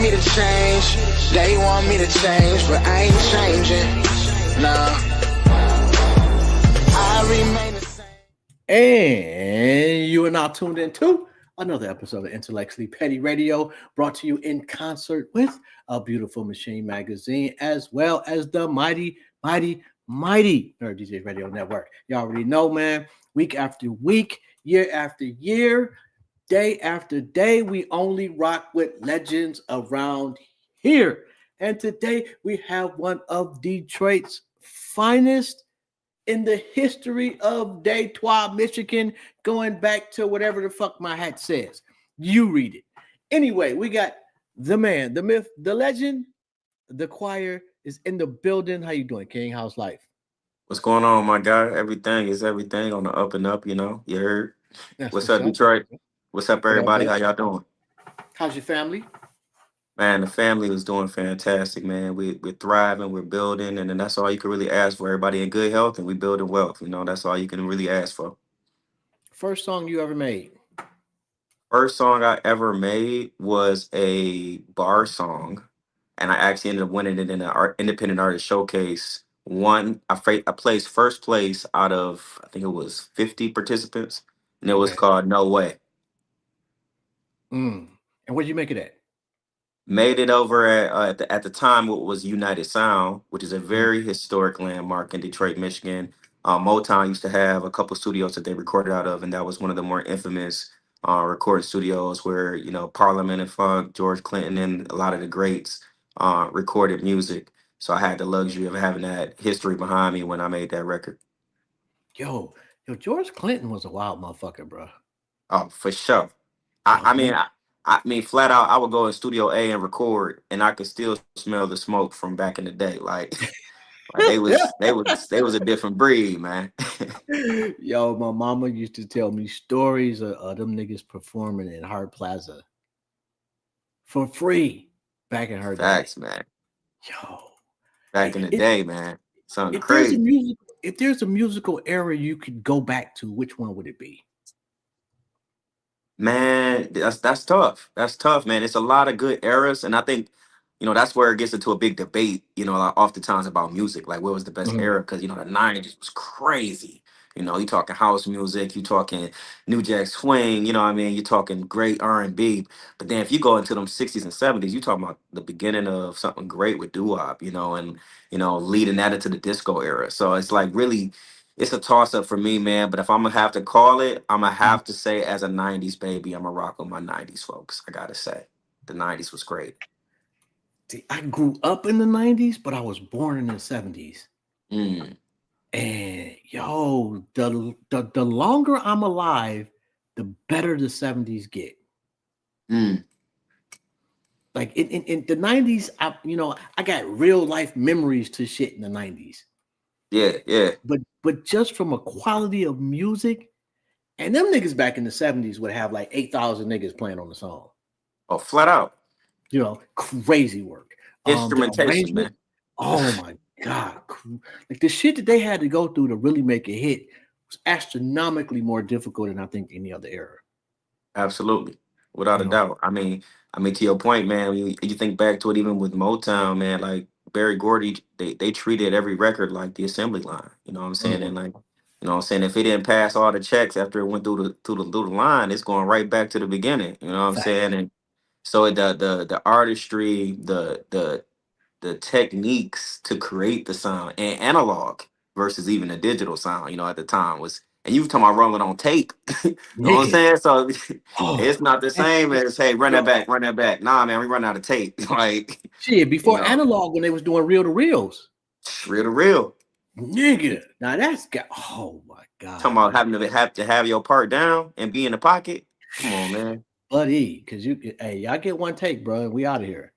Me to change, they want me to change, but I ain't changing. Nah, I remain the same. And you are now tuned into another episode of Intellectually Petty Radio, brought to you in concert with A Beautiful Machine magazine, as well as the mighty Nerd DJs Radio Network. You already know, man. Week after week, year after year, day after day, we only rock with legends around here. And today we have one of Detroit's finest in the history of Detroit, Michigan, going back to whatever the fuck my hat says. You read it. Anyway, we got the man, the myth, the legend, the KHOIR is in the building. How you doing, King? How's life? What's going on, my guy? Everything is everything on the up and up, you know. You heard? What's up, Detroit? What's up, everybody? How y'all doing? How's your family? Man, the family was doing fantastic, man. We're thriving, we're building, and then that's all you can really ask for. Everybody in good health, and we building wealth. You know, that's all you can really ask for. First song you ever made? First song I ever made was a bar song, and I actually ended up winning it in an independent artist showcase. I placed first place out of, I think it was 50 participants, and it was called No Way. And where'd you make it at? Made it over at the time what was United Sound, which is a very historic landmark in Detroit, Michigan. Motown used to have a couple studios that they recorded out of, and that was one of the more infamous recording studios where, you know, Parliament and Funk, George Clinton, and a lot of the greats recorded music. So I had the luxury of having that history behind me when I made that record. Yo, George Clinton was a wild motherfucker, bro. Oh, for sure. I mean, flat out, I would go in Studio A and record, and I could still smell the smoke from back in the day. Like they was a different breed, man. Yo, my mama used to tell me stories of them niggas performing in Hart Plaza for free back in her Facts, day. man. Yo, back in the day, man, something crazy. If there's a musical era you could go back to, which one would it be? Man, that's tough. That's tough, man. It's a lot of good eras, and I think, you know, that's where it gets into a big debate, you know, like, oftentimes about music, like what was the best era? Because, you know, the 90s was crazy. You know, you talking house music, you talking New Jack Swing, you know what I mean? You're talking great R&B. But then if you go into them 60s and 70s, you talking about the beginning of something great with doo-wop, you know, and, you know, leading that into the disco era. So it's like really, it's a toss-up for me, man. But if I'm gonna have to call it, I'm gonna have to say, as a 90s baby, I'm gonna rock with my 90s folks. I gotta say, the 90s was great. See, I grew up in the 90s, but I was born in the 70s. And yo, the longer I'm alive, the better the 70s get. Like in the 90s, I got real life memories to shit in the 90s. Yeah. But just from a quality of music, and them niggas back in the 70s would have like 8,000 niggas playing on the song. Oh, flat out. You know, crazy work. Instrumentation, man. Oh my God. Like the shit that they had to go through to really make a hit was astronomically more difficult than I think any other era. Absolutely. Without a doubt. I mean, to your point, man, you think back to it, even with Motown, man, like Berry Gordy, they treated every record like the assembly line. You know what I'm saying? And like, you know what I'm saying? If it didn't pass all the checks after it went through the line, it's going right back to the beginning. You know what I'm saying? And so the artistry, the techniques to create the sound, and analog versus even a digital sound, you know, at the time was, and you were talking about rolling on tape. You know what I'm saying? So it's not the same as, hey, run that back. Nah, man, we run out of tape. Like shit, before analog, when they was doing reel to reels. Reel to reel. Nigga. Now that's got, oh my God. Talking about having to have your part down and be in the pocket. Come on, man. Buddy, because y'all get one take, bro, and we out of here.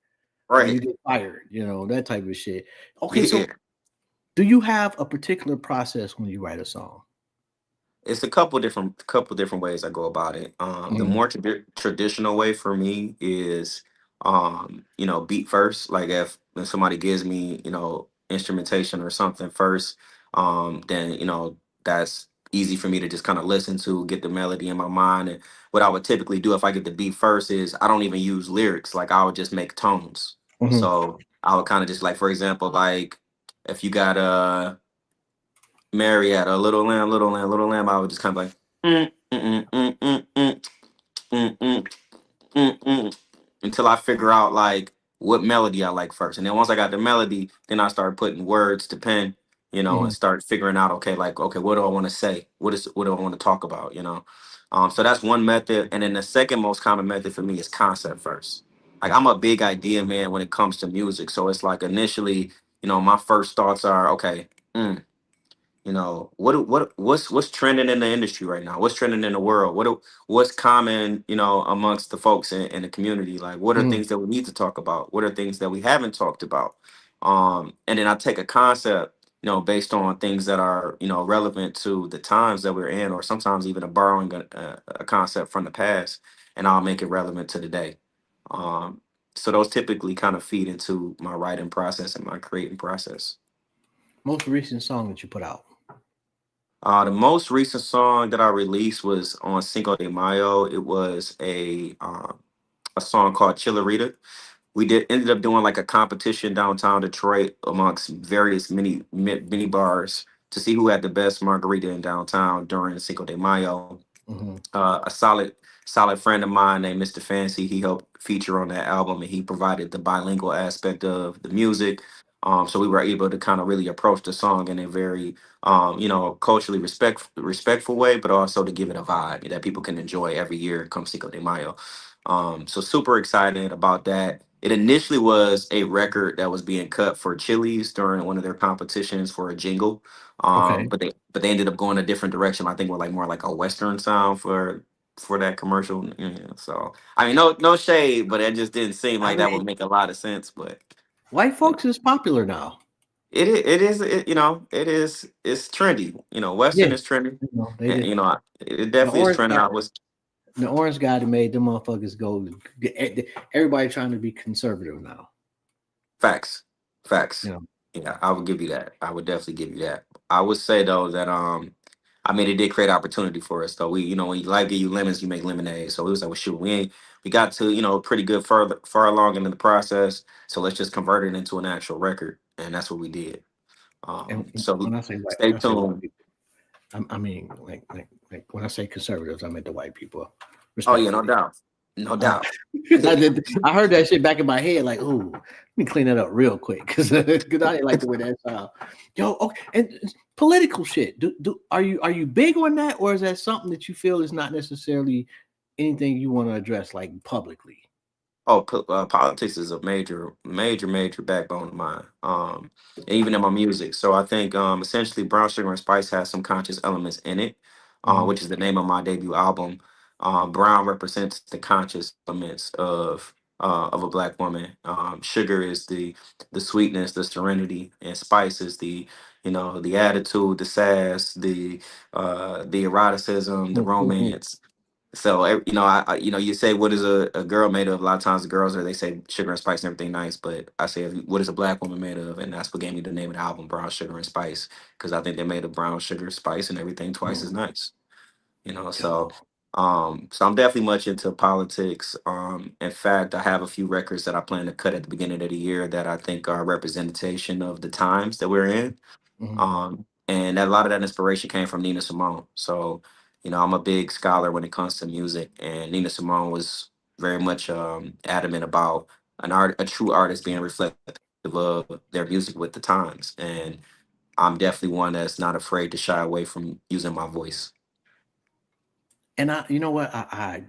or you Right. get fired, that type of shit. Okay, so Yeah. do you have a particular process when you write a song? It's a couple different ways I go about it. The Mhm, more traditional way for me is, beat first. Like if somebody gives me, instrumentation or something first, then that's easy for me to just kind of listen to, get the melody in my mind. And what I would typically do if I get the beat first is I don't even use lyrics. Like I would just make tones. mhm, So I would kind of just, like, for example, like if you got Marietta, Little Lamb, Little Lamb, Little Lamb, I would just kind of like, mm, mm, mm, mm, mm, mm, mm, mm, until I figure out like what melody I like first. And then once I got the melody, then I start putting words to pen, and mhm. start figuring out, okay, like, okay, what do I want to say? What do I want to talk about, So that's one method. And then the second most common method for me is concept first. Like I'm a big idea man when it comes to music. So it's like initially, my first thoughts are, okay, what's trending in the industry right now? What's trending in the world? What's common, amongst the folks in the community? Like, what are Mhm. things that we need to talk about? What are things that we haven't talked about? And then I take a concept, based on things that are, relevant to the times that we're in, or sometimes even borrowing a concept from the past, and I'll make it relevant to today. Um, so those typically kind of feed into my writing process and my creating process. Most recent song that you put out. The most recent song that I released was on Cinco de Mayo. It was a song called Chillerita. We did ended up doing like a competition downtown Detroit amongst various mini bars to see who had the best margarita in downtown during Cinco de Mayo. Mhm. A solid friend of mine named Mr. Fancy. He helped feature on that album, and he provided the bilingual aspect of the music. So we were able to kind of really approach the song in a very, culturally respectful way, but also to give it a vibe that people can enjoy every year come Cinco de Mayo. So super excited about that. It initially was a record that was being cut for Chili's during one of their competitions for a jingle, Okay. but they ended up going a different direction. I think with like more like a Western sound for that commercial. Yeah, so I mean, no shade, but it just didn't seem I like that would mean, make a lot of sense. But white yeah, folks is popular now. it's trendy. Yeah. Western is trendy, They and did. it The definitely is orange trending guy, out. Was the orange guy that made them motherfuckers go. Everybody trying to be conservative now. facts, You facts. know. Yeah, I would give you that. I would definitely give you that. I would say though that I mean, it did create opportunity for us though. We, when you life give you lemons, you make lemonade. So it was like, well, shoot, we got to, pretty good far along into the process. So let's just convert it into an actual record, and that's what we did. And So when I say white, stay when I say white tuned. people, I mean like when I say conservatives, I mean the white people, Oh yeah, no respectfully. doubt, no Uh, doubt. I heard that shit back in my head, like, ooh, let me clean that up real quick because I didn't like the way that sound. Yo, okay, and political shit. Are you big on that, or is that something that you feel is not necessarily anything you want to address like publicly? Oh, politics is a major backbone of mine. And even in my music. So I think essentially Brown Sugar and Spice has some conscious elements in it, Mhm, which is the name of my debut album. Brown represents the conscious elements of a black woman. Sugar is the sweetness, the serenity, and Spice is the attitude, the sass, the eroticism, the mhm, mhm. romance. So you say what is a girl made of? A lot of times the girls they say sugar and spice and everything nice, but I say what is a black woman made of? And that's what gave me the name of the album, Brown Sugar and Spice, because I think they made of brown sugar, spice, and everything twice as Mm, nice. So yo, I'm definitely much into politics. In fact, I have a few records that I plan to cut at the beginning of the year that I think are a representation of the times that we're in. mhm. And a lot of that inspiration came from Nina Simone. So, I'm a big scholar when it comes to music, and Nina Simone was very much adamant about a true artist being reflective of their music with the times. And I'm definitely one that's not afraid to shy away from using my voice. And you know what, I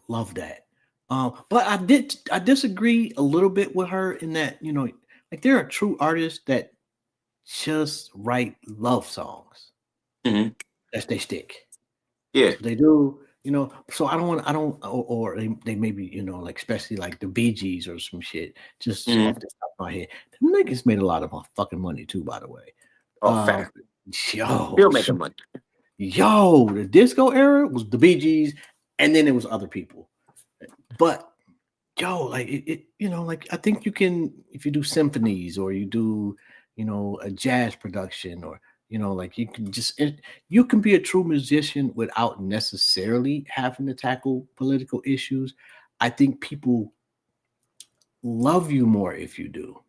love that. But I disagree a little bit with her in that like there are true artists that just write love songs Hmm. that they stick. Yeah. That's what they do. So I don't, or they maybe, like, especially like the Bee Gees or some shit, just off Mhm. the top of my head. Them niggas made a lot of fucking money too, by the way. Oh, Uh, fact. yo, Still making money. yo, the disco era was the Bee Gees, and then it was other people. But yo, like like, I think you can, if you do symphonies or you do, a jazz production, or like, you can be a true musician without necessarily having to tackle political issues. I think people love you more if you do.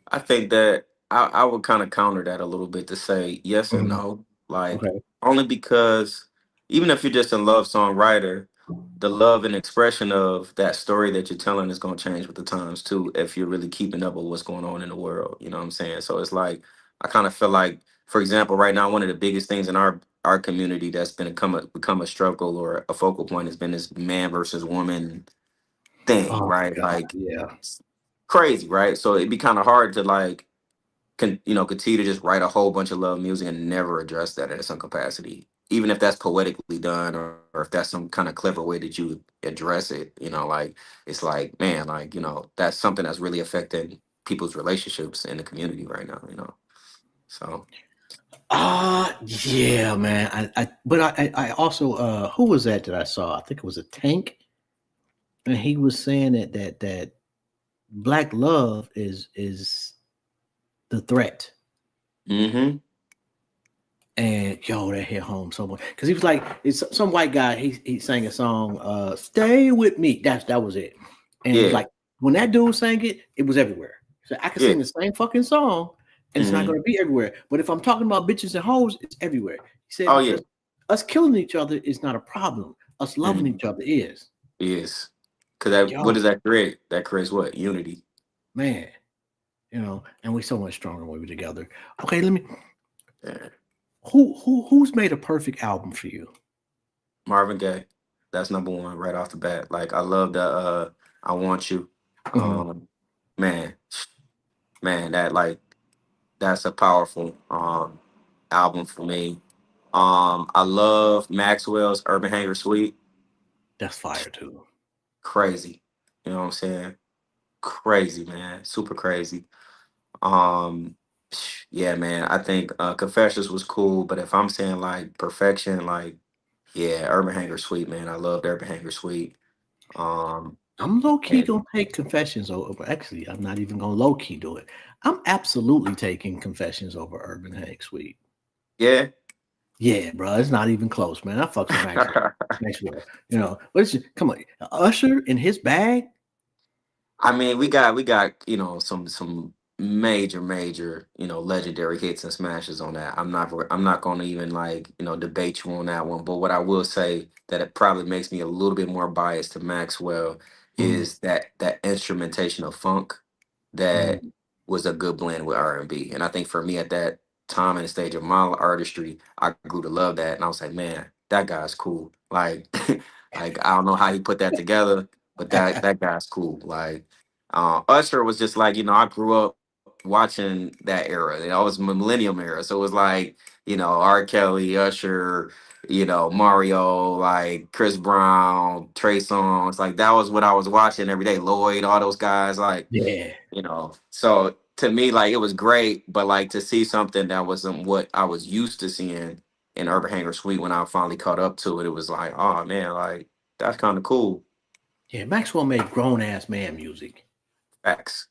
I think that I would kind of counter that a little bit to say yes and Mhm. no. Like, Okay. only because even if you're just a love songwriter, the love and expression of that story that you're telling is going to change with the times too, if you're really keeping up with what's going on in the world. You know what I'm saying? So it's like, I kind of feel like, for example, right now, one of the biggest things in our community that's been become a struggle or a focal point has been this man versus woman thing, Oh right? God, Like, yeah. it's crazy, right? So it'd be kind of hard to, like, continue to just write a whole bunch of love music and never address that in some capacity, even if that's poetically done, or if that's some kind of clever way that you address it. Like, it's like, man, like, that's something that's really affecting people's relationships in the community right now. So Yeah, man. But I also, who was that I saw? I think it was a Tank, and he was saying that black love is the threat. hmm And yo, that hit home so much, because he was like, it's some white guy. He sang a song, "Stay with Me." That was it. And he was yeah, like, when that dude sang it, it was everywhere. So I could yeah, sing the same fucking song, and it's not hmm going to be everywhere. But if I'm talking about bitches and hoes, it's everywhere. He said, oh yeah, because us killing each other is not a problem. Us loving hmm each other is. yes, because that, what Yo, does that create? That creates what? Unity. man, and we so much stronger when we're together. Okay, let me. Yeah. Who's made a perfect album for you? Marvin Gaye. That's number one right off the bat. Like, I love the I Want You. Mhm. Um man, man, that's a powerful album for me. I love Maxwell's Urban Hanger Suite. That's fire too. Crazy. You know what I'm saying? Crazy, man. Super crazy. Um yeah, man. I think Confessions was cool, but if I'm saying like perfection, like, yeah, Urban Hanger Suite, man. I loved Urban Hanger Suite. Um, I'm low key and gonna take Confessions over. Actually, I'm not even gonna low key do it. I'm absolutely taking Confessions over Urban Hank Suite. yeah, Yeah, bro, it's not even close, man. I fucks with Maxwell. Maxwell, but come on, Usher in his bag. I mean, we got some major legendary hits and smashes on that. I'm not going to even, like, debate you on that one. But what I will say that it probably makes me a little bit more biased to Maxwell Mhm, is that instrumentation of funk that mhm. was a good blend with R&B. And I think for me at that time and stage of my artistry, I grew to love that, and I was like, man, that guy's cool. Like, like, I don't know how he put that together, but that guy's cool. Like, Usher was just like, I grew up watching that era. It was millennium era. So it was like, R. Kelly, Usher, Mario, like Chris Brown, Trey Songz. Like, that was what I was watching every day. Lloyd, all those guys, like, Yeah, So to me, like, it was great, but like, to see something that wasn't what I was used to seeing in Urban Hanger Suite when I finally caught up to it, it was like, oh man, like, that's kind of cool. yeah. Maxwell made grown ass man music. Facts.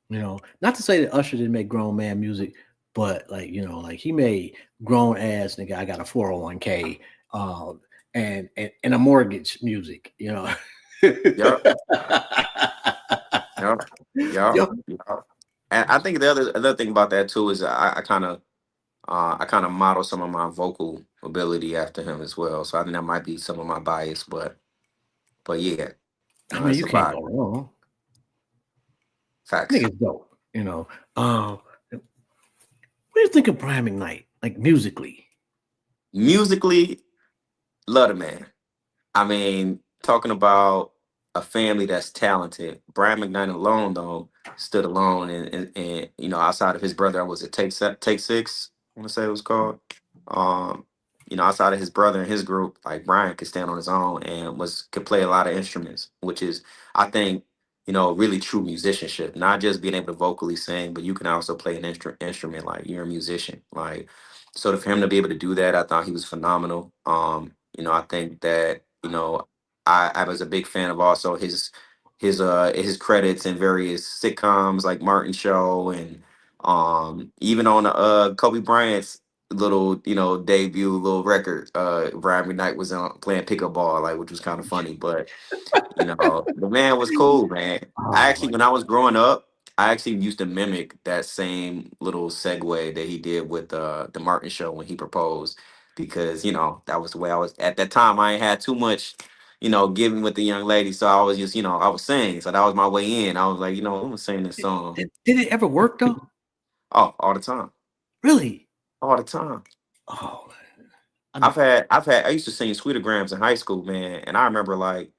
Not to say that Usher didn't make grown man music, but, like, like, he made grown ass nigga. I got a 401k, um, and a mortgage music. Yep. Yep. Yep. Yo, Yep. And I think the other thing about that too is I kind of model some of my vocal ability after him as well. So I think that might be some of my bias, but yeah, I mean, it's you a can't lot. go wrong. Facts. Nigga's dope. What do you think of Brian McKnight, like, musically? Musically, love the man. I mean, talking about a family that's talented, Brian McKnight alone, though, stood alone, and outside of his brother, I was it Take Six, I want to say it was called. Um, outside of his brother and his group, like Brian could stand on his own and could play a lot of instruments, which is, I think, really true musicianship. Not just being able to vocally sing, but you can also play an instrument. Like you're a musician. Like so, for him to be able to do that, I thought he was phenomenal. I think that I was a big fan of also his credits in various sitcoms like Martin Show and even on Kobe Bryant's little debut little record Brian McKnight was on playing pickup ball, like, which was kind of funny, but the man was cool, man. I Oh actually, my when I was growing up, I actually used to mimic that same little segue that he did with the Martin Show when he proposed, because that was the way I was at that time. I ain't had too much giving with the young lady, so I was just I was singing, so that was my way in. I was like, I'm gonna sing this song. did it ever work though? Oh, all the time, Really? all the time. Oh, I'm I used to sing Sweeter Grams in high school, man. And I remember like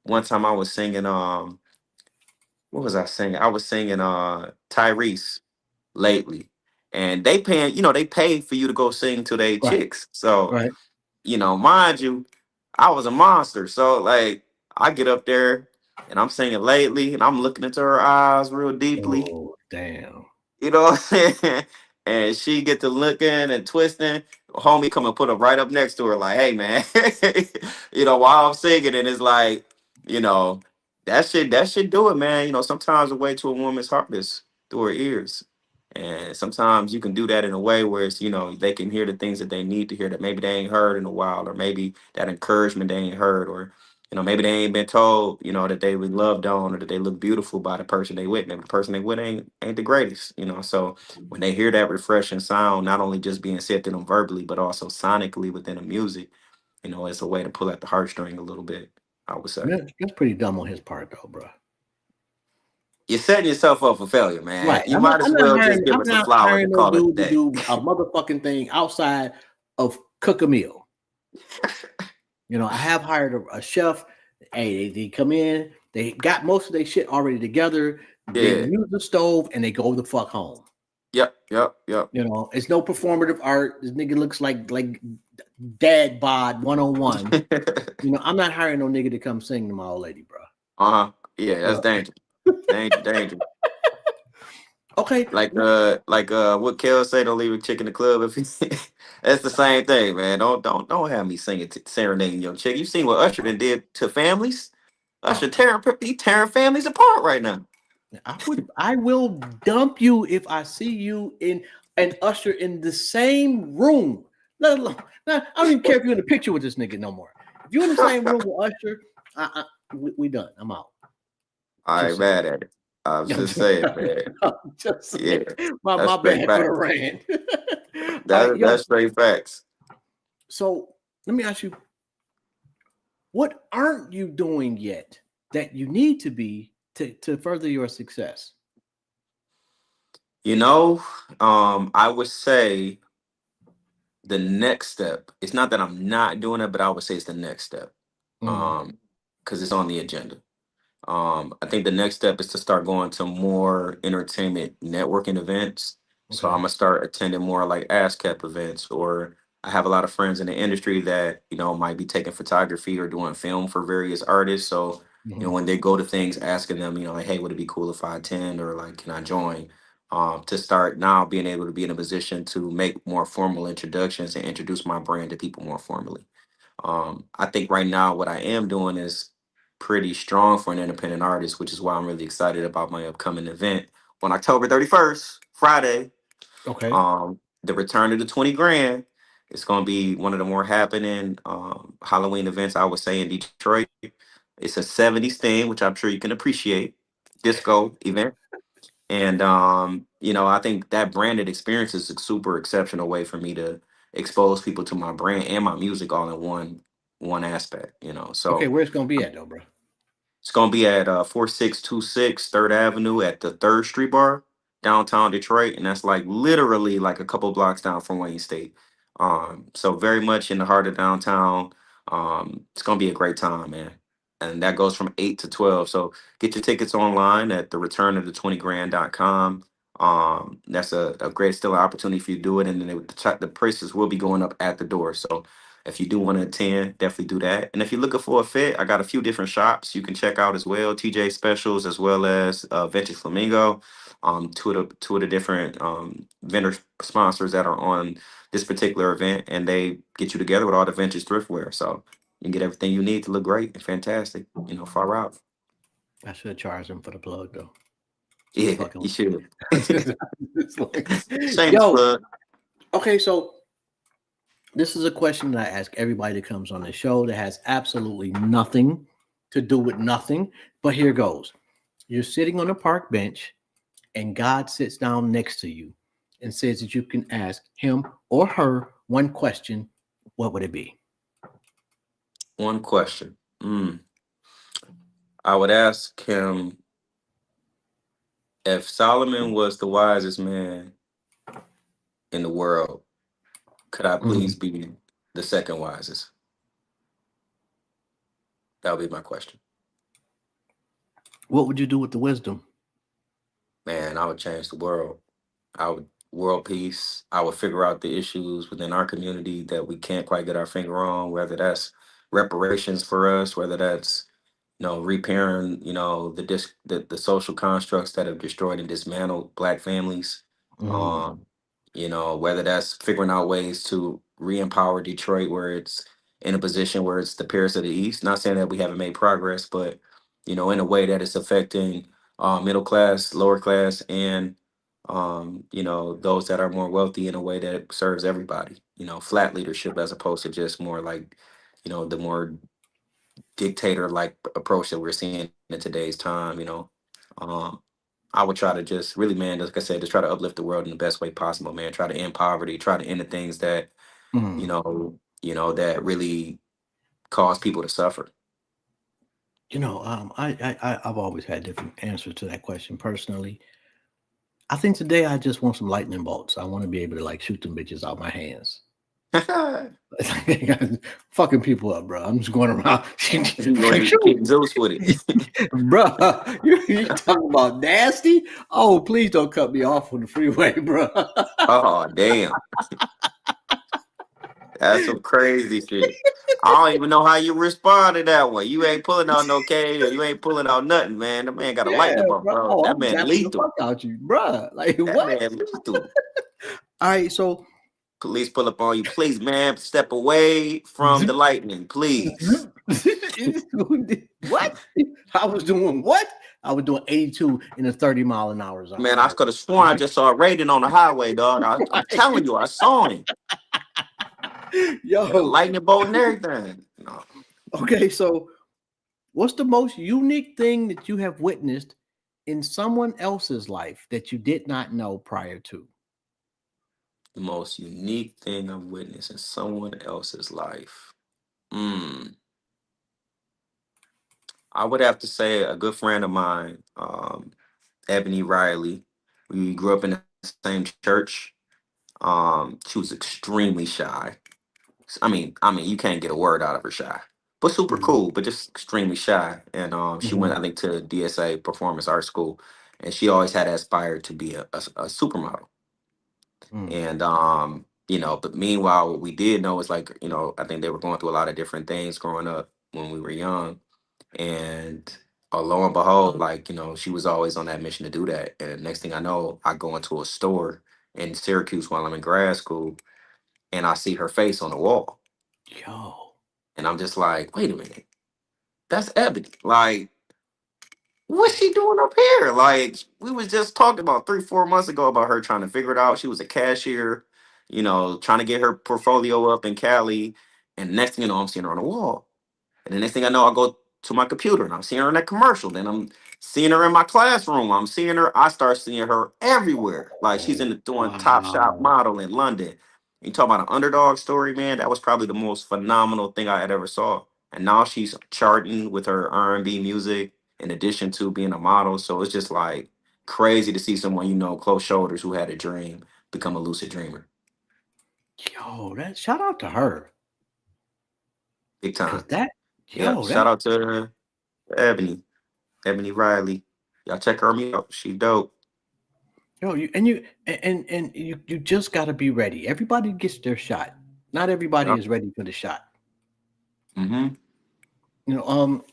one time I was singing what was I singing? I was singing Tyrese lately. And they pay for you to go sing to they right, chicks. So, right. mind you, I was a monster. So like I get up there and I'm singing lately and I'm looking into her eyes real deeply. Oh damn. You know what I'm saying? And she get to looking and twisting. Homie come and put her right up next to her, like, hey man, while I'm singing, and it's like, you know, that should do it, man. Sometimes the way to a woman's heart is through her ears. And sometimes you can do that in a way where it's, they can hear the things that they need to hear that maybe they ain't heard in a while, or maybe that encouragement they ain't heard, or maybe they ain't been told, that they were loved on or that they look beautiful by the person they with. Maybe the person they with ain't the greatest. So when they hear that refreshing sound, not only just being said to them verbally, but also sonically within the music, it's a way to pull at the heartstring a little bit, I would say. That's pretty dumb on his part though, bro. You're setting yourself up for failure, man. Right. You might as well just give I'm us a not flower to hiring no call it a dude to day. do a motherfucking thing outside of cook a meal. I have hired a chef. Hey, they come in, they got most of their shit already together. They Yeah. use the stove and they go the fuck home. Yep. Yep. Yep. It's no performative art. This nigga looks like dad bod 101. I'm not hiring no nigga to come sing to my old lady, bro. Uh-huh. Yeah, that's Uh, dangerous. Danger. okay. Like what Kel say, don't leave a chick in the club if he that's the same thing, man. Don't have me singing serenading your chick. You seen what Usher did to families? Oh, Usher tearing families apart right now. I will dump you if I see you in and Usher in the same room. Let alone, I don't even care if you're in the picture with this nigga no more. If you're in the same room with Usher, we done. I'm out. I Just ain't saying. mad at it. I was just saying, man. I'm just saying. Yeah, that's My straight bad for the facts. rant. All right, That's straight facts. so let me ask you, what aren't you doing yet that you need to be to further your success? You know, I would say the next step. It's not that I'm not doing it, but I would say it's the next step. Mhm. Um, because it's on the agenda. I think the next step is to start going to more entertainment networking events. So I'm Okay. gonna start attending more like ASCAP events, or I have a lot of friends in the industry that might be taking photography or doing film for various artists. So Mhm. when they go to things, asking them, like, hey, would it be cool if I attend, or like, can I join? To start now being able to be in a position to make more formal introductions and introduce my brand to people more formally. I think right now what I am doing is pretty strong for an independent artist, which is why I'm really excited about my upcoming event on October 31st, Friday. Okay. The return of the 20 grand. It's going to be one of the more happening Halloween events, I would say, in Detroit. It's a 70s theme, which I'm sure you can appreciate. Disco event. And I think that branded experience is a super exceptional way for me to expose people to my brand and my music all in one aspect. Okay, So where it's gonna be at though, bro? it's gonna be at 4626 Third Avenue at the Third Street Bar, downtown Detroit, and that's like literally like a couple blocks down from Wayne State. So very much in the heart of downtown. It's gonna be a great time, man. And that goes from 8 to 12. So get your tickets online at the return of the 20grand.com. That's a great still an opportunity for you to do it, and then the prices will be going up at the door. So if you do want to attend, definitely do that. And if you're looking for a fit, I got a few different shops you can check out as well. TJ Specials as well as Vintage Flamingo. Two of the different vendor sponsors that are on this particular event, and they get you together with all the vintage thriftwear. So you can get everything you need to look great and fantastic. Far out. I should charge him for the plug though. Just Yeah, fucking. you should. It's like, Shameless yo, plug. okay, so this is a question that I ask everybody that comes on the show that has absolutely nothing to do with nothing. But here goes. You're sitting on a park bench and God sits down next to you and says that you can ask him or her one question. What would it be? One question. I would ask him if Solomon was the wisest man in the world, could I Mhm. please be the second wisest? That would be my question. What would you do with the wisdom? Man, I would change the world. I would world peace. I would figure out the issues within our community that we can't quite get our finger on, whether that's reparations for us, whether that's repairing, the social constructs that have destroyed and dismantled black families. Mm. Um, whether that's figuring out ways to re-empower Detroit where it's in a position where it's the Paris of the East. Not saying that we haven't made progress, but in a way that it's affecting middle class, lower class, and those that are more wealthy in a way that serves everybody. Flat leadership as opposed to just more like, the more dictator like approach that we're seeing in today's time. Um, I would try to just really, man, like I said, just try to uplift the world in the best way possible, man. Try to end poverty, try to end the things that, Mm. that really cause people to suffer. I've always had different answers to that question personally. I think today I just want some lightning bolts. I want to be able to like shoot them bitches out my hands. Fucking people up, bro. I'm just going around. You go ahead and kick Zeus with it. Bro, you talking about nasty? Oh, please don't cut me off on the freeway, bro. Oh, damn. That's some crazy shit. I don't even know how you respond to that one. You ain't pulling out no K or you ain't pulling out nothing, man. The man got a Yeah, lightning bolt, bro. bro. Oh, That I'm man zapping the lethal. fuck out you, bro. Like That what? man lethal. All right, so Police pull up on you. Please, man, step away from the lightning, please. what? I was doing what? I was doing 82 in a 30-mile-an-hour zone. Man, I could have sworn I just saw a rating on the highway, dog. I'm telling you, I saw him. Had a Yo, lightning bolt and everything. No, okay, so what's the most unique thing that you have witnessed in someone else's life that you did not know prior to? the most unique thing I've witnessed in someone else's life. Mm, I would have to say a good friend of mine, Ebony Riley. We grew up in the same church. She was extremely shy. I mean, you can't get a word out of her shy, but super Mhm, cool, but just extremely shy. And she went, mhm, I think, to DSA Performance Art School, and she always had aspired to be a supermodel. mhm. And but meanwhile, what we did know is like, I think they were going through a lot of different things growing up when we were young, and lo and behold, like she was always on that mission to do that. And next thing I know, I go into a store in Syracuse while I'm in grad school, and I see her face on the wall. Yo, And I'm just like, wait a minute, that's Ebony. Like, what's she doing up here? Like, we was just talking about 3, 4 months ago about her trying to figure it out. She was a cashier, trying to get her portfolio up in Cali. And next thing you know, I'm seeing her on the wall. And the next thing I know, I go to my computer and I'm seeing her in that commercial. Then I'm seeing her in my classroom. I'm seeing her. I start seeing her everywhere. Like she's doing Top Shop wow. model in London. You talk about an underdog story, man. That was probably the most phenomenal thing I had ever saw. And now she's charting with her R&B music in addition to being a model. So it's just like crazy to see someone close shoulders who had a dream become a lucid dreamer. Yo, that shout out to her. Big Cause time. that, Yep. yo, Shout that out to Ebony. Ebony Riley. Y'all check her out. She dope. No, you just got to be ready. Everybody gets their shot. Not everybody Yep. is ready for the shot. Mm-hmm. You know,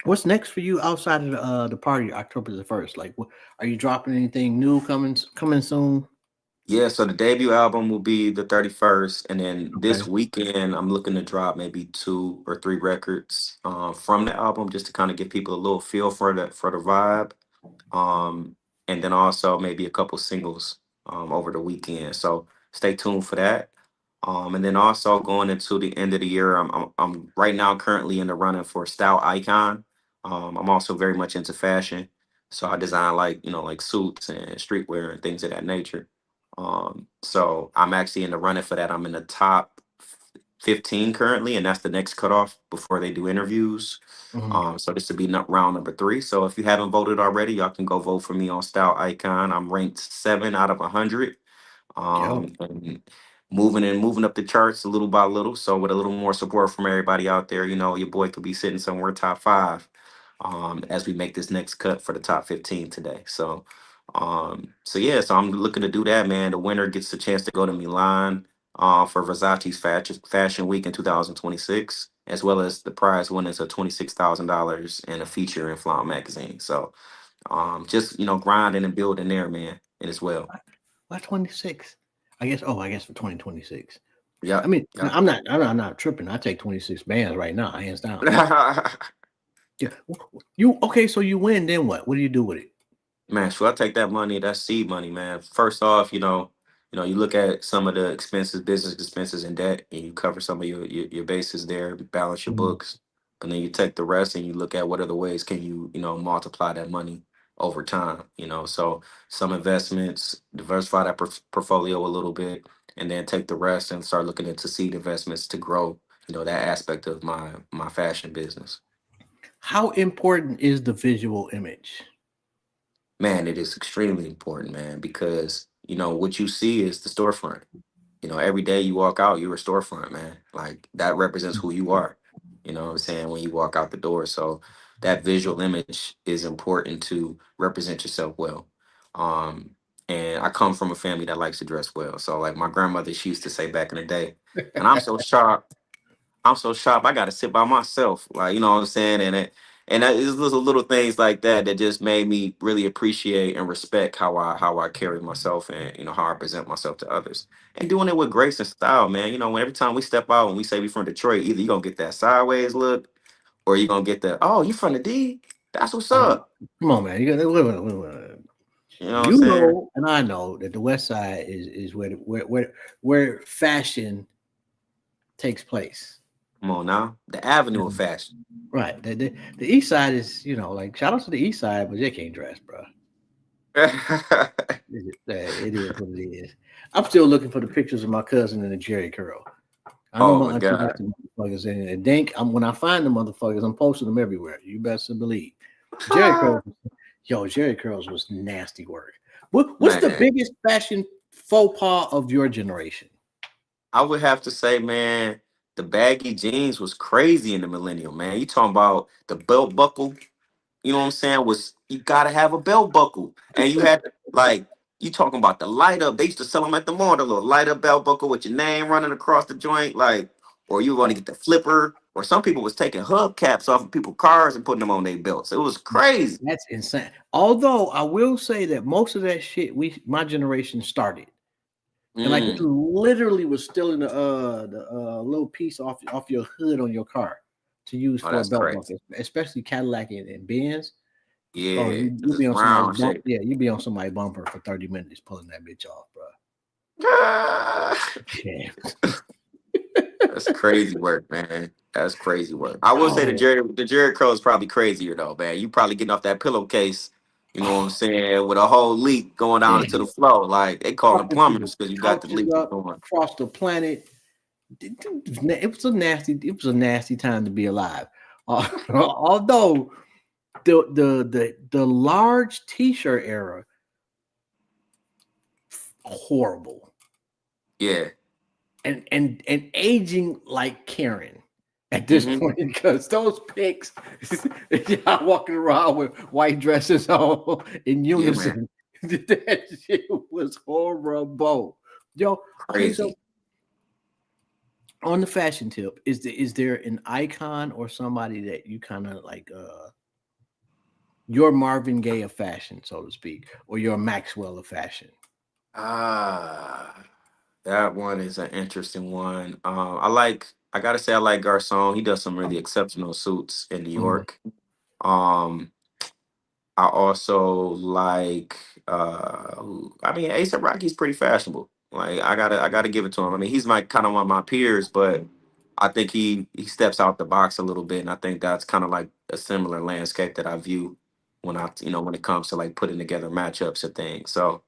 what's next for you outside of the party October the 1st? Like, are you dropping anything new coming soon? Yeah, so the debut album will be the 31st, and then this Okay. weekend I'm looking to drop maybe 2 or 3 records from the album, just to kind of give people a little feel for the vibe. um, and then also maybe a couple singles over the weekend. So stay tuned for that. And then also going into the end of the year, I'm right now currently in the running for style icon. I'm also very much into fashion, so I design like like suits and streetwear and things of that nature. So I'm actually in the running for that. I'm in the top 15 currently, and that's the next cutoff before they do interviews. Mhm. So this would be round number 3. So if you haven't voted already, y'all can go vote for me on Style Icon. I'm ranked 7 out of 100. Yo. And moving up the charts a little by little. So with a little more support from everybody out there, your boy could be sitting somewhere top 5 as we make this next cut for the top 15 today. So yeah, so I'm looking to do that, man. The winner gets the chance to go to Milan for Versace's Fashion Week in 2026, as well as the prize winners of $26,000 and a feature in Flam magazine. So just grinding and building there, man, and as well. Why 26? I guess. Oh, I guess for 2026. I Yep. mean, Yep. I'm not tripping. I take 26 bands right now, hands down. Man, Yeah. You okay? So you win. Then what? What do you do with it? should I take that money? That's seed money, man. First off, you look at some of the expenses, business expenses and debt, and you cover some of your bases there, balance your Mhm. books, and then you take the rest and you look at what other ways can you multiply that money over time. So some investments, diversify that portfolio a little bit, and then take the rest and start looking into seed investments to grow, that aspect of my fashion business. How important is the visual image? Man, it is extremely important, man, because what you see is the storefront. Every day you walk out, you're a storefront, man. Like that represents who you are. You know what I'm saying? When you walk out the door. So that visual image is important to represent yourself well. Um, and I come from a family that likes to dress well. So like my grandmother, she used to say back in the day, and I'm so sharp. I got to sit by myself. Like, you know what I'm saying? It's little things like that that just made me really appreciate and respect how I carry myself and how I present myself to others. And doing it with grace and style, man. When every time we step out and we say we from Detroit, either you're gonna get that sideways look or you're gonna get the, oh, you from the D? That's what's Um, up. Come on, man. You got wait. You know what I'm You saying? know, and I know that the West Side is where fashion takes place. Come on now. The avenue of fashion. Right. The East Side is, like shout out to the East Side, but they can't dress, bro. It is what it is. I'm still looking for the pictures of my cousin and the Jerry curl. I know Oh my my auntie got God. the motherfuckers in it. Dink, when I find the motherfuckers, I'm posting them everywhere. You best to believe. Jerry curls, Jerry curls was nasty work. What's the Man. biggest fashion faux pas of your generation? I would have to say, man, the baggy jeans was crazy in the millennium, man. You talking about the belt buckle, you know what I'm saying? Was you gotta have a belt buckle. And you had like you talking about the light up. They used to sell them at the mall, the little light up belt buckle with your name running across the joint, like, or you want to get the flipper, or some people was taking hubcaps off of people's cars and putting them on their belts. It was crazy. That's insane. Although I will say that most of that shit my generation started. And like it Mm. literally was still in the little piece off your hood on your car to use Oh, for a that's belt crazy. buckle, especially Cadillac and Benz. Bro, Yeah, you 'cause be it's on somebody's round bump. shape. Yeah, you be on somebody's bumper for 30 minutes pulling that bitch off, bro. Yeah. That's crazy work, man. That's crazy work. I will say Oh, the Jerry Curl is probably crazier though, man. You probably getting off that pillowcase, you know what I'm saying, with a whole leak going down into yeah. the floor. Like they calling Fucking people plumbers because you got the couches leak up going. across the planet. It was a nasty time to be alive. Although the large t-shirt era, horrible. Yeah. And aging like Karen at this Hmm. point because those pics, y'all walking around with white dresses all in Yeah, man. unison. That shit was horrible. Yo, okay, so Crazy. on the fashion tip, is there an icon or somebody that you kind of like your Marvin Gaye of fashion, so to speak, or your Maxwell of fashion? Ah, that one is an interesting one. I gotta say I like Garcon. He does some really exceptional suits in New Mhm. York. Um, I also like I mean ASAP Rocky's pretty fashionable. Like I gotta give it to him. I mean he's my kind of one of my peers, but I think he steps out the box a little bit, and I think that's kind of like a similar landscape that I view when when it comes to like putting together matchups and things. So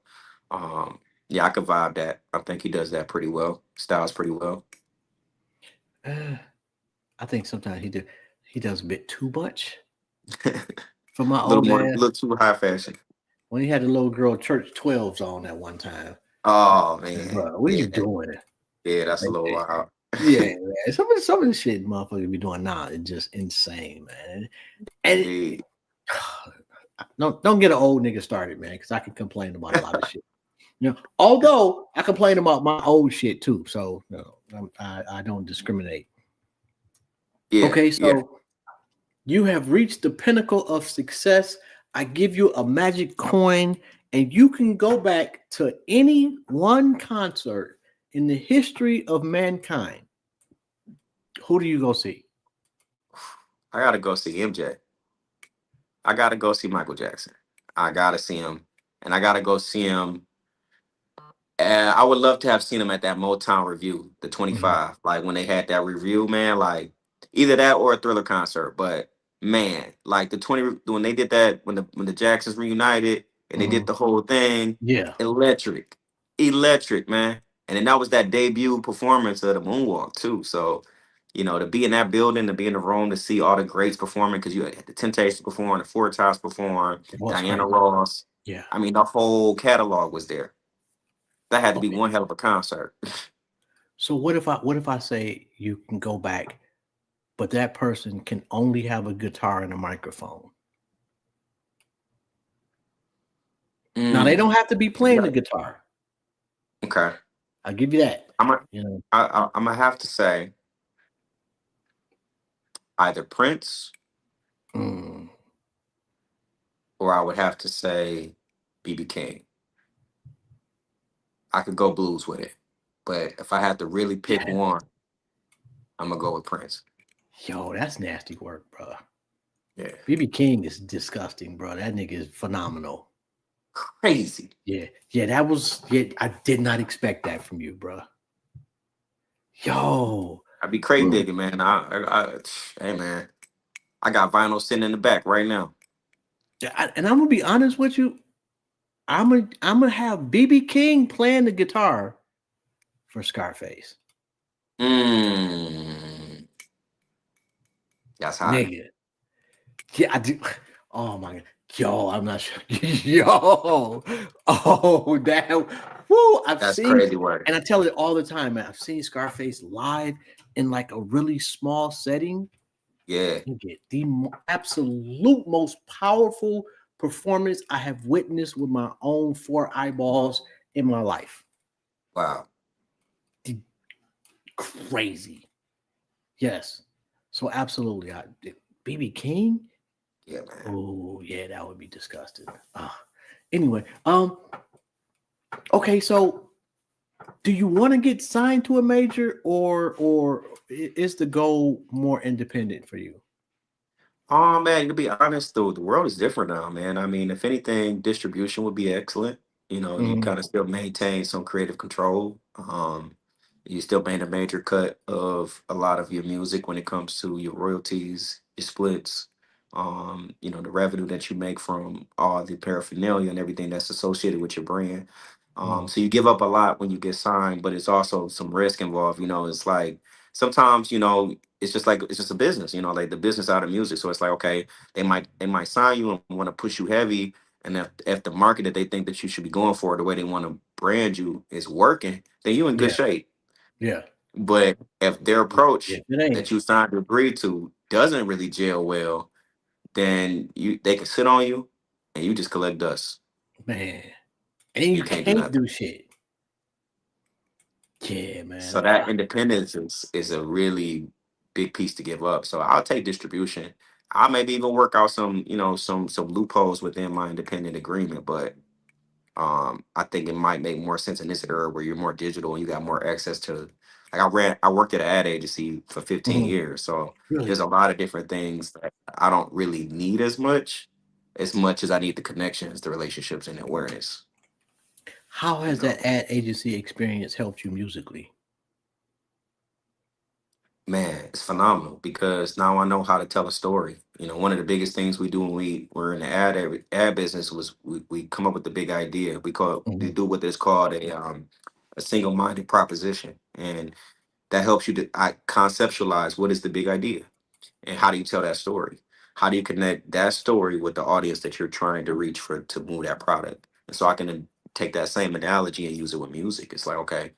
yeah, I could vibe that. I think he does that pretty well. Styles pretty well. Uh, I think sometimes he does a bit too much A for my little old more, a ass. little too high fashion. When he had the little girl church 12s on at one time, Oh man, bro, what are yeah, you doing? yeah, that's a Like, little wild. yeah, man. Some of the shit motherfuckers be doing now is just insane, man. And Indeed. don't get an old nigga started, man, because I can complain about a lot of shit. Although I complain about my old shit too, so I don't discriminate. Yeah, Okay, yeah. so you have reached the pinnacle of success. I give you a magic coin, and you can go back to any one concert in the history of mankind. Who do you go see? I gotta go see MJ. I gotta go see Michael Jackson. I gotta see him, and I gotta go see him. I would love to have seen him at that Motown review, the Mhm. 25, like when they had that review, man. Like either that or a Thriller concert. But man, like the 20 when they did that when the Jacksons reunited and they did Mhm. the whole thing, Yeah. electric, electric, man. And then that was that debut performance of the Moonwalk too. So to be in that building, to be in the room, to see all the greats performing, because you had the Temptations perform, the Four Tops perform, It was Diana crazy. Ross. Yeah. I mean, the whole catalog was there. That had to be Okay. one hell of a concert. So what if I say you can go back, but that person can only have a guitar and a microphone? Now they don't Mm, have to be playing the right. guitar. Okay. I'll give you that. I'm a, You know. I'm gonna have to say either Prince Mm, or I would have to say BB King. I could go blues with it, but if I had to really pick yeah. one, I'm gonna go with Prince. Yo, that's nasty work, bro. Yeah, BB King is disgusting, bro. That nigga is phenomenal. crazy. Yeah, yeah, that was. Yeah, I did not expect that from you, bro. Yo, I'd be crate mm, digging, man. Hey, man, I got vinyl sitting in the back right now. and I'm gonna be honest with you. I'm gonna have BB King playing the guitar for Scarface, Mm, that's hot. nigga. Yeah, I do. Oh my god. Yo, I'm not sure. Yo, oh that. Woo! I've That's seen, crazy work. and I tell it all the time, man. I've seen Scarface live in like a really small setting. Yeah. Nigga, the absolute most powerful performance I have witnessed with my own four eyeballs in my life. Wow. The crazy. Yes. So absolutely, BB King. Yeah, man. Oh yeah, that would be disgusting. Anyway, okay, so do you want to get signed to a major, or is the goal more independent for you? Oh man, to be honest, though, the world is different now, man. I mean, if anything, distribution would be excellent. You Mhm. kind of still maintain some creative control. You still made a major cut of a lot of your music when it comes to your royalties, your splits, the revenue that you make from all the paraphernalia and everything that's associated with your brand. Mhm. So you give up a lot when you get signed, but it's also some risk involved. It's like sometimes, it's just a business, like the business out of music. So it's like, okay, they might sign you and want to push you heavy. And if the market that they think that you should be going for, the way they want to brand you is working, then you in good Yeah, shape. yeah. But if their If approach it that ain't, you signed to agree to doesn't really gel well, then they can sit on you and you just collect dust. man. and You you can't do can't nothing. do shit. Yeah, So man. that independence is a really big piece to give up. So I'll take distribution. I'll maybe even work out some, some loopholes within my independent agreement, but I think it might make more sense in this era where you're more digital and you got more access to, like, I worked at an ad agency for 15 Mhm. years. So there's Really? a lot of different things that I don't really need as much as I need the connections, the relationships, and the awareness, How you has know. that ad agency experience helped you musically? Man, it's phenomenal because now I know how to tell a story. One of the biggest things we do when we were in the ad business was we come up with the big idea. We Mhm. do what is called a single minded proposition, and that helps you to conceptualize what is the big idea and how do you tell that story. How do you connect that story with the audience that you're trying to reach for to move that product? And so I can take that same analogy and use it with music. It's like, okay,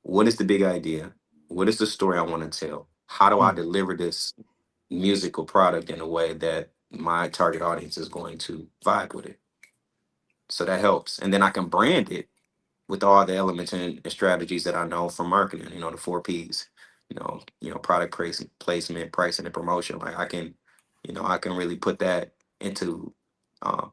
what is the big idea? What is the story I want to tell? How do I Mm. deliver this musical product in a way that my target audience is going to vibe with it? So that helps. And then I can brand it with all the elements and strategies that I know from marketing, the four P's, product placement, pricing, and promotion. Like I can really put that into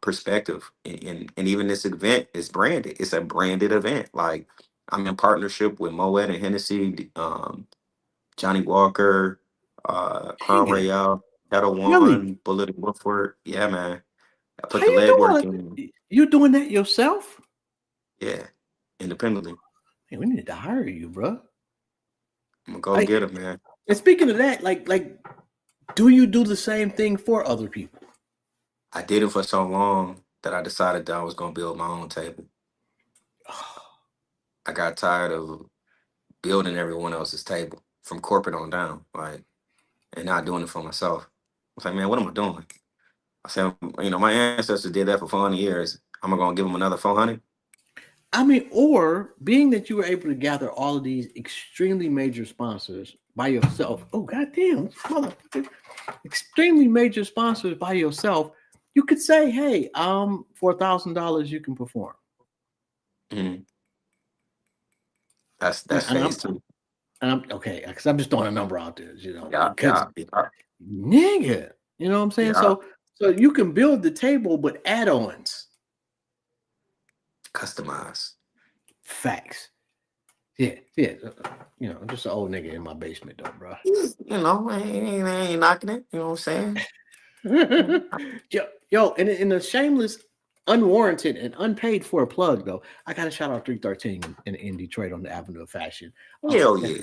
perspective. And even this event is branded. It's a branded event. Like I'm in partnership with Moet and Hennessy, Johnny Walker, Crown Nigga, Royale, Kettle really? One, Bullet and Woodford. Yeah, man. I How put the you doing legwork all in. that? You doing that yourself? Yeah, independently. Hey, we need to hire you, bro. I'm gonna go Like, get it, man. and speaking of that, do you do the same thing for other people? I did it for so long that I decided that I was gonna build my own table. I got tired of building everyone else's table from corporate on down, like, and not doing it for myself. I was like, man, what am I doing? I said, my ancestors did that for 400 years. I'm gonna give them another 400. I mean, or being that you were able to gather all of these extremely major sponsors by yourself. Oh, goddamn, motherfucker. Extremely major sponsors by yourself. You could say, hey, for $1,000, you can perform. Mhm. That's And phase two. I'm okay, because I'm just throwing a number out there, Yeah, because yeah, yeah, nigga, you know what I'm saying? yeah. So you can build the table, but add-ons, Customize. facts. Yeah, yeah. Just an old nigga in my basement though, bro. I ain't knocking it. You know what I'm saying? Yo, and in a shameless, unwarranted, and unpaid for a plug though, I got to shout out 313 in Detroit on the Avenue of Fashion. Hell That's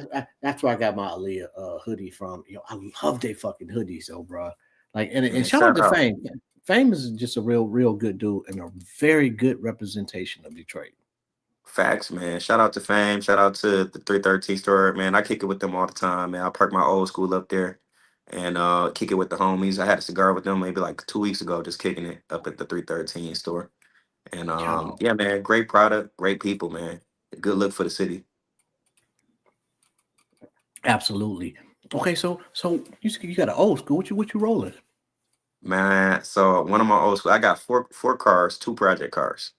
yeah. that's where I got my Aaliyah hoodie from. I love their fucking hoodies, though, bro. Like, and Man, shout out shout to out. Fame. Fame is just a real good dude and a very good representation of Detroit. Facts, man. Shout out to Fame. Shout out to the 313 store, man. I kick it with them all the time, man. I park my old school up there and kick it with the homies. I had a cigar with them maybe like 2 weeks ago, just kicking it up at the 313 store. And Yo, yeah, man, great product, great people, man. Good look for the city. absolutely. Okay, so you got an old school. What you rolling? Man, so one of my old school, I got four cars, two project cars.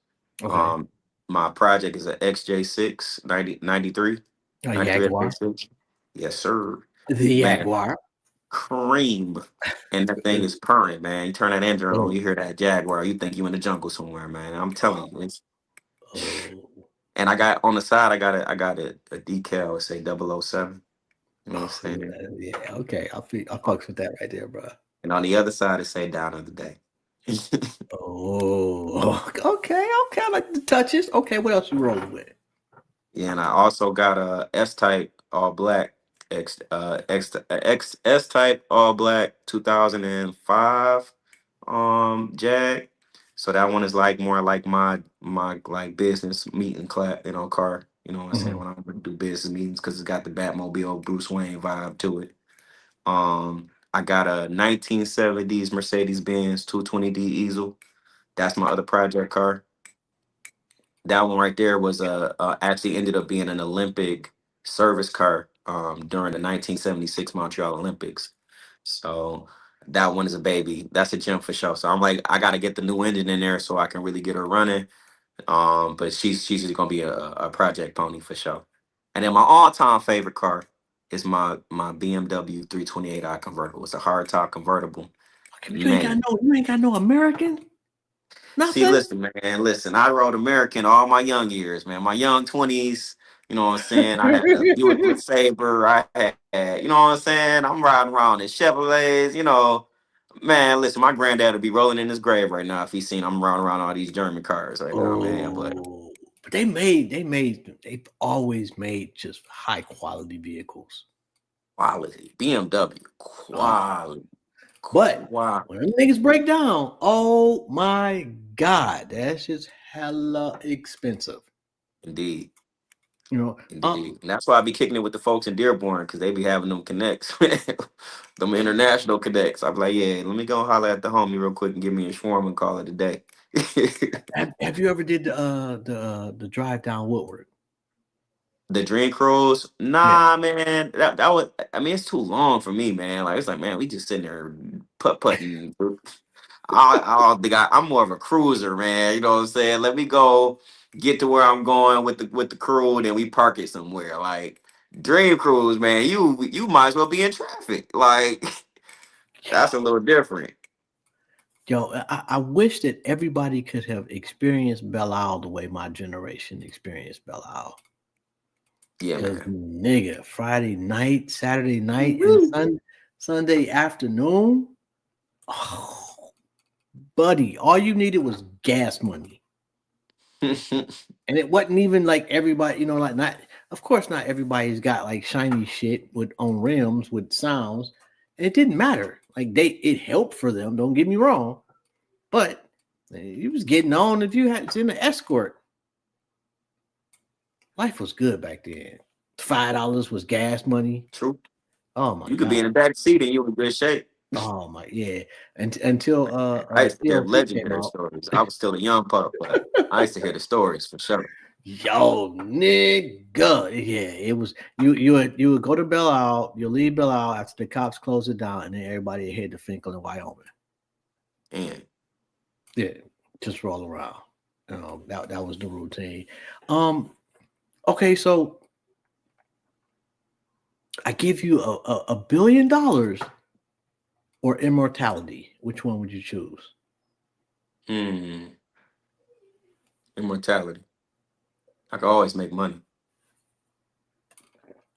Okay, Um, my project is an XJ6 93 a 93 Jaguar, XJ6. Yes, sir. the Man, Jaguar. cream. And that thing is purring, man. You turn that engine on, Oh, you hear that Jaguar, you think you in the jungle somewhere, man. I'm telling you. oh, And I got on the side, I got a decal, it say 007. You know what I'm oh, saying? yeah. Okay, I fucks with that right there, bro. And on the other side, it say down of the day. Oh, okay. I like the touches. Okay, what else you rolling with? Yeah, and I also got a S type all black S type all black 2005 Jag. So that one is like more like my like business meeting class, car. You know what I'm saying? Mhm. When I'm gonna do business meetings because it's got the Batmobile Bruce Wayne vibe to it. I got a 1970s Mercedes Benz 220D easel. That's my other project car. That one right there was actually ended up being an Olympic service car during the 1976 Montreal Olympics. So that one is a baby. That's a gem for sure. So I'm like, I got to get the new engine in there so I can really get her running. But she's just gonna be a project pony for sure. And then my all-time favorite car is my BMW 328i convertible. It's a hardtop convertible. Okay, Man, you ain't got no American, see, nothing. listen, man, listen. I rode American all my young years, man. My young 20s. You know what I'm saying? I had a Buick LeSabre. I had, you know what I'm saying? I'm riding around in Chevrolets. Man, listen. My granddad would be rolling in his grave right now if he seen I'm riding around all these German cars right now, man. But Oh, but they've always made just high quality vehicles. quality, BMW, Oh, quality, but quality. when them niggas break down, oh my God, that's just hella expensive. Indeed. You know, Indeed. And that's why I be kicking it with the folks in Dearborn because they be having them connects, them international connects. I be like, yeah, let me go holler at the homie real quick and give me a shawarma and call it a day. have you ever did the drive down Woodward? The Dream Cruise, Yeah. nah, man. That was, I mean, it's too long for me, man. Like, it's like, man, we just sitting there putting. I don't think I'm more of a cruiser, man. You know what I'm saying? Let me go get to where I'm going with the crew, and then we park it somewhere. Like Dream Cruise, man. You might as well be in traffic. Like that's a little different. Yo, I wish that everybody could have experienced Belle Isle the way my generation experienced Belle Isle. Yeah, Because man. nigga, Friday night, Saturday night, and Woo. Sunday afternoon, oh, buddy, all you needed was gas money. And it wasn't even like everybody, like not, of course, not everybody's got like shiny shit with on rims with sounds. And it didn't matter. Like it helped for them, don't get me wrong. But you was getting on if you had in an escort. Life was good back then. $5 was gas money. True. Oh my You could be in God. the back seat and you in good shape. Oh my yeah. And until I used to hear TLC came legendary out. stories. I was still a young pup, but I used to hear the stories for sure. Yo, nigga. Yeah, it was you would go to Belle Isle, you leave Belle Isle after the cops close it down, and then everybody head to Finkel in Wyoming. And Yeah, just roll around. That was the routine. Um, okay, so I give you $1 billion or immortality. Which one would you choose? immortality. I could always make money.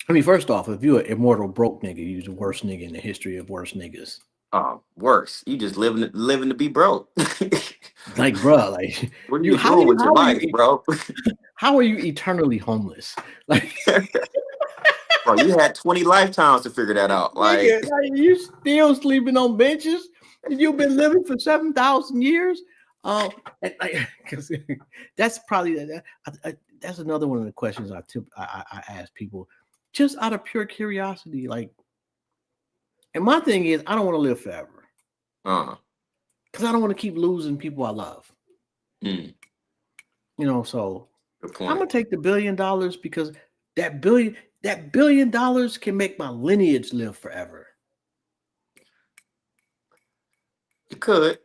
I mean, first off, if you're an immortal broke nigga, you're the worst nigga in the history of worst niggas. Worse. You just living to be broke. Like, bruh, like What are you you doing with your life, bro? how are you eternally homeless? Like, Bro, you had 20 lifetimes to figure that out. nigga, Like, like, you still sleeping on benches? You've been living for 7,000 years. And like, 'cause that's probably that's another one of the questions I ask people, just out of pure curiosity. Like, and my thing is, I don't want to live forever uh, because I don't want to keep losing people I love. mm, So good I'm gonna point. take the $1 billion because that $1 billion can make my lineage live forever. You could.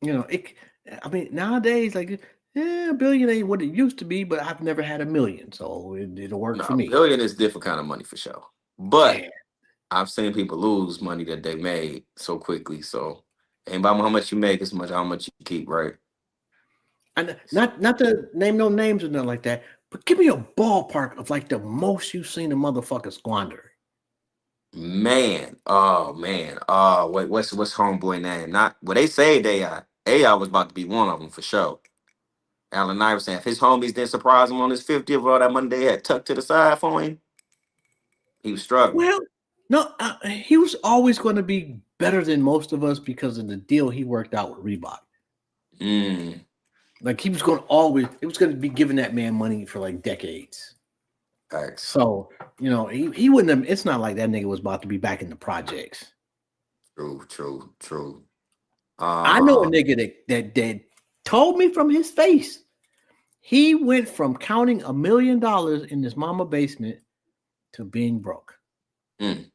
It. I mean, nowadays, like, $1 billion ain't what it used to be, but I've never had $1 million, so it'll work No, for a me. billion is different kind of money for sure. But Yeah, I've seen people lose money that they made so quickly. So ain't about how much you make, as much how much you keep, right? and not to name no names or nothing like that, but give me a ballpark of like the most you've seen a motherfucker squander. Man, oh man, oh wait, what's homeboy name? Not well. They say AI was about to be one of them for sure. Allen Iverson, if his homies didn't surprise him on his 50th with all that money they had tucked to the side for him, he was struggling. Well, no, he was always going to be better than most of us because of the deal he worked out with Reebok. Mm, Like it was going to be giving that man money for like decades. facts. So, he wouldn't have, it's not like that nigga was about to be back in the projects. True, true, true. I know a Uh, nigga that told me from his face, he went from counting $1 million in his mama basement to being broke. mm,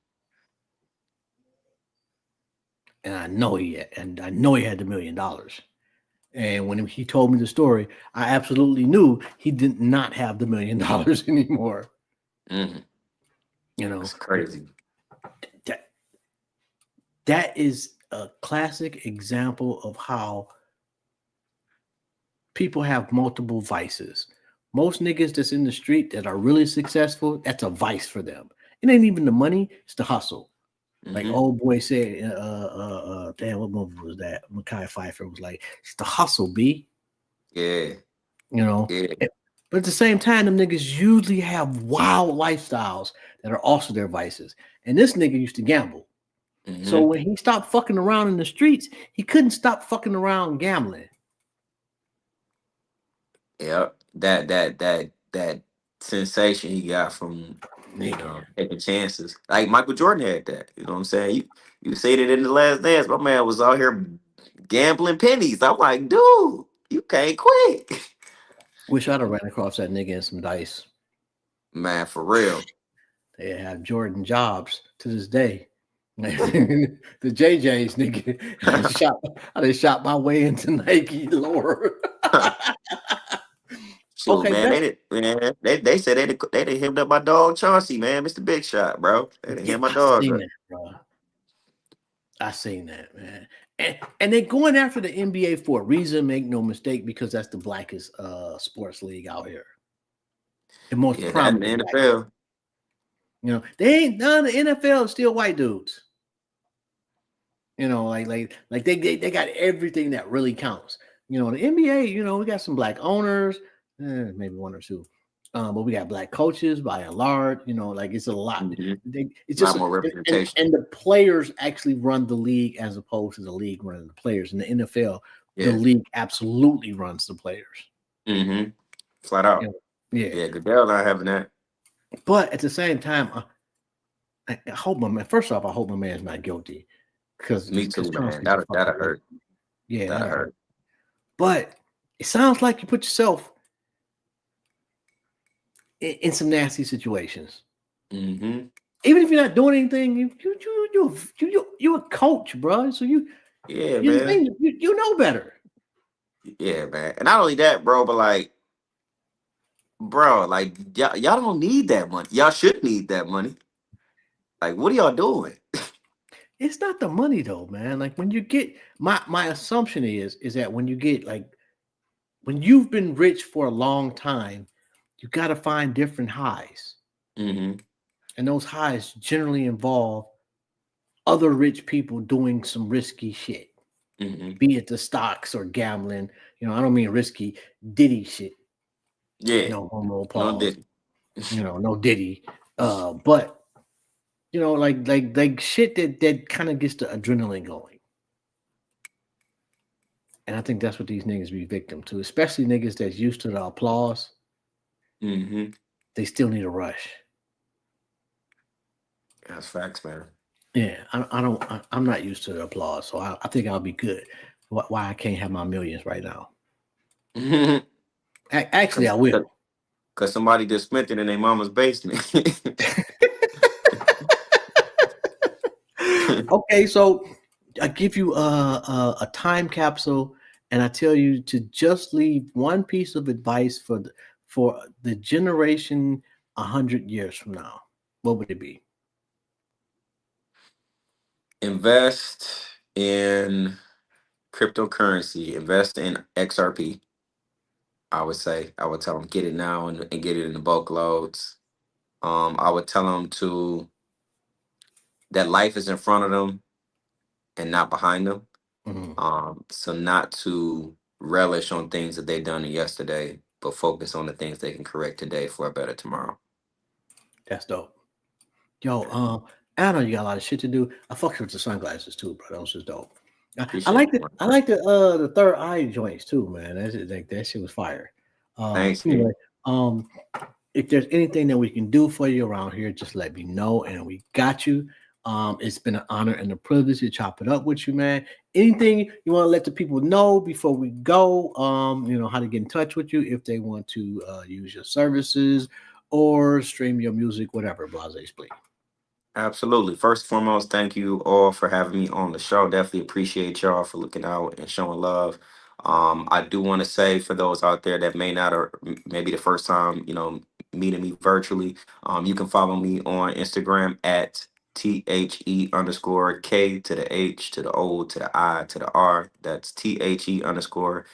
And I know he had the $1 million. And when he told me the story, I absolutely knew he did not have the $1 million anymore. Mm, You that's know, crazy. that, that is a classic example of how people have multiple vices. Most niggas that's in the street that are really successful, that's a vice for them. It ain't even the money, it's the hustle. Like Hmm. old boy said, damn, what movie was that? Mekhi Phifer was like, it's the hustle, B. Yeah, You know. yeah. But at the same time, them niggas usually have wild lifestyles that are also their vices. And this nigga used to gamble. So Hmm. when he stopped fucking around in the streets, he couldn't stop fucking around gambling. Yep. That sensation he got from, Nigga. taking chances. Like Michael Jordan had that. You know what I'm saying? You said it in the last dance. My man was out here gambling pennies. I'm like, dude, you can't quit. Wish I'd have ran across that nigga in some dice. Man, for real. They have Jordan Jobs to this day. The JJ's nigga. I done shot my way into Nike lore. Shoot, Okay, man, best. they said they done hemmed up my dog Chauncey, man, Mr. Big Shot, bro. They done Yeah, hemmed my I dog seen up. that, bro. I seen that, man. And they're going after the NBA for a reason, make no mistake, because that's the blackest sports league out here. The most Yeah, that in the prominent black. NFL. They ain't none of the NFL is still white dudes. Like they got everything that really counts. The NBA, we got some black owners, maybe one or two. But we got black coaches by and large, like it's a lot. Hmm. It's A lot just more and representation. and the players actually run the league as opposed to the league running the players. In the NFL, the Yeah. league absolutely runs the players. Hmm. Flat You out. know, yeah. Yeah, Goodell not having that. But at the same time, I hope my man. First off, I hope my man's not guilty because Me too, man. Chauncey's a That'll fucking legend. hurt. Yeah, That'll that'll hurt. hurt. But it sounds like you put yourself in some nasty situations. Hmm. Even if you're not doing anything, you're a coach, bro. So Yeah, you man. you know better. Yeah, man. And not only that, bro, but like, bro, like y'all don't need that money. Y'all should need that money. Like, what are y'all doing? It's not the money though, man. Like when you get my assumption is that when you get like when you've been rich for a long time, you got to find different highs, Hmm. and those highs generally involve other rich people doing some risky shit, Hmm. be it the stocks or gambling. I don't mean risky, Diddy shit. Yeah. No homo No pause. did. No Diddy. But like shit that kind of gets the adrenaline going. And I think that's what these niggas be victim to, especially niggas that's used to the applause. Hmm. They still need a rush. That's facts, man. Yeah, I don't. I'm not used to the applause, so I think I'll be good. Why I can't have my millions right now? Actually, I Cause, will. cause somebody just spent it in their mama's basement. Okay, so I give you a time capsule, and I tell you to just leave one piece of advice for the generation 100 years from now. What would it be? Invest in cryptocurrency. Invest in XRP. I would say. I would tell them get it now and get it in the bulk loads. I would tell them to that life is in front of them and not behind them. Mhm. So not to relish on things that they done yesterday, but focus on the things they can correct today for a better tomorrow. That's dope. Yo, I know you got a lot of shit to do. I fucked with the sunglasses too, bro. Those was dope. I Appreciate like it, the man. I like the third eye joints too, man. That shit was fire. Thanks, Anyway, man. um, if there's anything that we can do for you around here, just let me know, and we got you. It's been an honor and a privilege to chop it up with you, man. Anything you want to let the people know before we go? How to get in touch with you if they want to use your services or stream your music, whatever. Blase, please. Absolutely. First and foremost, thank you all for having me on the show. Definitely appreciate y'all for looking out and showing love. I do want to say for those out there that may not, or maybe the first time, meeting me virtually, you can follow me on Instagram at THE_K to the H to the O to the I to the R. That's THE_KHOIR,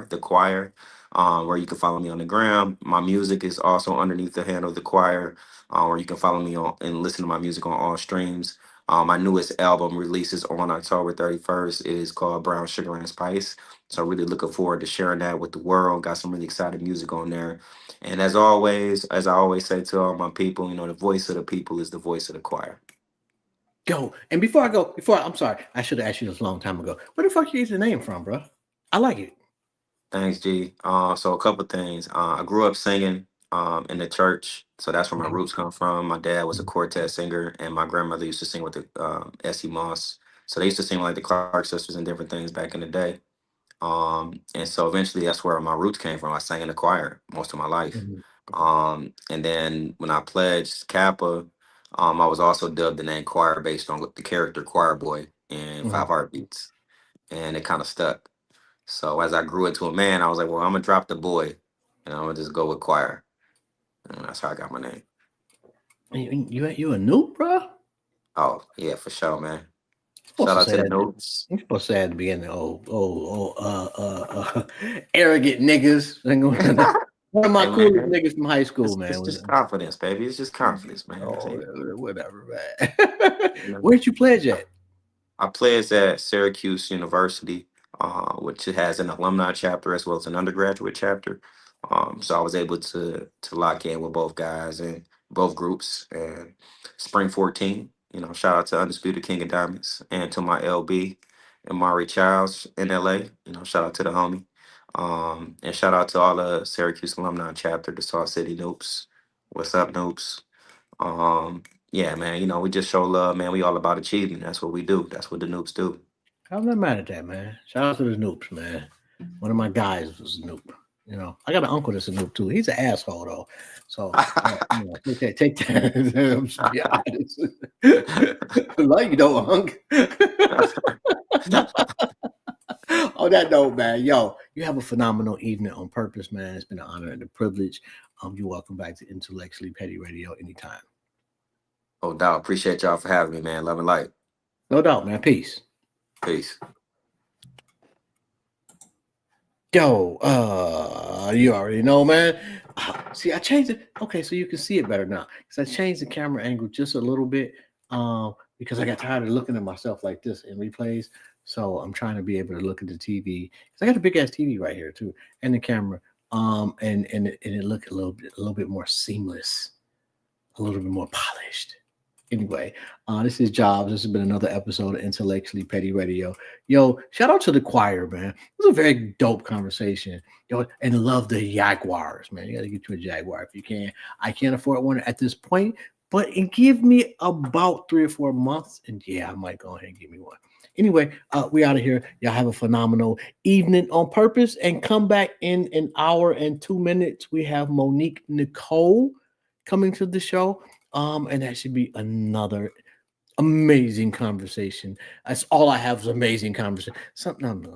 the choir. Where you can follow me on the gram. My music is also underneath the handle the choir, where you can follow me on and listen to my music on all streams. My newest album releases on October 31st. It is called Brown Sugar and Spice. So really looking forward to sharing that with the world. Got some really exciting music on there. And as always, as I always say to all my people, the voice of the people is the voice of the choir. Go. And I'm sorry, I should have asked you this a long time ago. Where the fuck you get the name from, bro? I like it. Thanks, G. So a couple things. I grew up singing in the church, so that's where my roots come from. My dad was a quartet singer, and my grandmother used to sing with the Essie Moss. So they used to sing like the Clark sisters and different things back in the day. And so eventually that's where my roots came from. I sang in the choir most of my life. Mhm. And then when I pledged Kappa, I was also dubbed the name Choir based on the character Choir Boy in Mhm. Five Heartbeats, and it kind of stuck. So as I grew into a man, I was like, well, I'm gonna drop the boy, and I'm gonna just go with choir, and that's how I got my name. You a noob, bro? Oh yeah, for sure, man. Supposed Shout to out say to the that. notes. You're supposed to say at the beginning, arrogant niggas. One of my Hey coolest man, niggas from high school, it's man. just confidence, baby. It's just confidence, man. Oh, See, whatever, man. you know. Where'd you pledge at? I pledged at Syracuse University, which has an alumni chapter as well as an undergraduate chapter. So I was able to lock in with both guys and both groups. And Spring 14, shout out to Undisputed King of Diamonds and to my LB and Mari Childs in LA. Shout out to the homie. And shout out to all the Syracuse alumni chapter, the Saw City Noobs. What's up, Noobs? Um, yeah, man, we just show love, man. We all about achievement. That's what we do. That's what the noobs do. I'm not mad at that, man. Shout out to the Noops, man. One of my guys was a Noop. I got an uncle that's a Noop too. He's an asshole though. So take that. I'm just be honest. Like you know, Hunk. On that note, man, yo, you have a phenomenal evening on purpose, man. It's been an honor and a privilege. You're welcome back to Intellectually Petty Radio anytime. Oh, dog. Appreciate y'all for having me, man. Love and light. No doubt, man. Peace. Peace. Yo, you already know, man. See, I changed it. Okay, so you can see it better now. Because I changed the camera angle just a little bit. Because I got tired of looking at myself like this in replays. So I'm trying to be able to look at the TV. Because I got a big ass TV right here too, and the camera. And it looked a little bit more seamless, a little bit more polished. Anyway, this is Jobs. This has been another episode of Intellectually Petty Radio. Yo, shout out to the choir, man. It was a very dope conversation. Yo, and love the Jaguars, man. You got to get you a Jaguar if you can. I can't afford one at this point, but give me about 3 or 4 months, and yeah, I might go ahead and give me one. Anyway, we out of here. Y'all have a phenomenal evening on purpose, and come back in an hour and 2 minutes. We have Monique Nicole coming to the show. And that should be another amazing conversation. That's all I have is amazing conversation. Sometimes,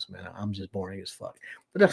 man, I'm just boring as fuck. But that's